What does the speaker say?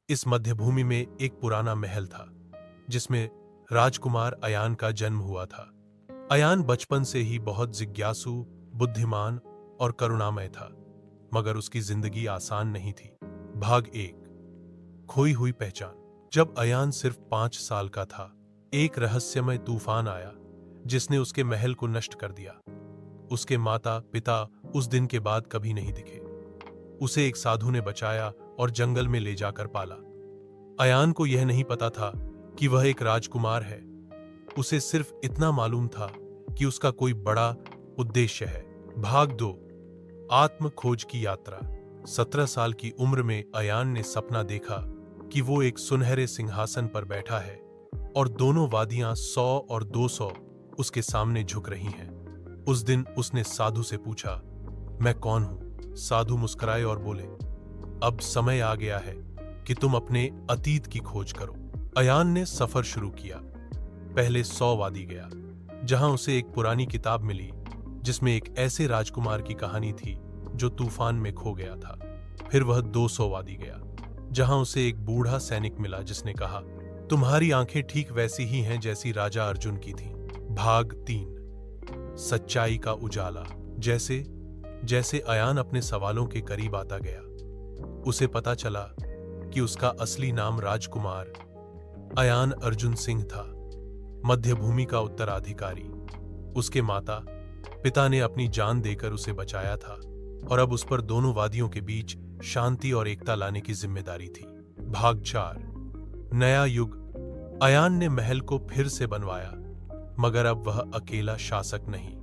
इस मध्यभूमि में एक पुराना महल था जिसमें राजकुमार अयान का जन्म हुआ था। अयान बचपन से ही बहुत जिज्ञासु, बुद्धिमान और करुणामय था, मगर उसकी जिंदगी आसान नहीं थी। भाग 1, खोई हुई पहचान। जब अयान सिर्फ 5 साल का था, एक रहस्यमय तूफान आया जिसने उसके महल को नष्ट कर दिया। उसके माता पिता उस दिन के बाद कभी नहीं दिखे। उसे एक साधु ने बचाया और जंगल में ले जाकर पाला। अयान को यह नहीं पता था कि वह एक राजकुमार है। उसे सिर्फ इतना मालूम था कि उसका कोई बड़ा उद्देश्य है। भाग 2, आत्म खोज की यात्रा। 17 साल की उम्र में अयान ने सपना देखा कि वो एक सुनहरे सिंहासन पर बैठा है और दोनों वादियां 100 और 200 उसके सामने झुक रही हैं। उस दिन उसने साधु से पूछा, मैं कौन हूं? साधु मुस्कुराए और बोले, अब समय आ गया है कि तुम अपने अतीत की खोज करो। अयान ने सफर शुरू किया। पहले 100 वादी गया, जहां उसे एक पुरानी किताब मिली जिसमें एक ऐसे राजकुमार की कहानी थी जो तूफान में खो गया था। फिर वह 200 वादी गया, जहां उसे एक बूढ़ा सैनिक मिला जिसने कहा, तुम्हारी आंखें ठीक वैसी ही हैं जैसी राजा अर्जुन की थीं। भाग 3, सच्चाई का उजाला। जैसे जैसे अयान अपने सवालों के करीब आता गया, उसे पता चला कि उसका असली नाम राजकुमार अयान अर्जुन सिंह था, मध्यभूमि का उत्तराधिकारी। उसके माता पिता ने अपनी जान देकर उसे बचाया था और अब उस पर दोनों वादियों के बीच शांति और एकता लाने की जिम्मेदारी थी। भाग 4, नया युग। अयान ने महल को फिर से बनवाया, मगर अब वह अकेला शासक नहीं,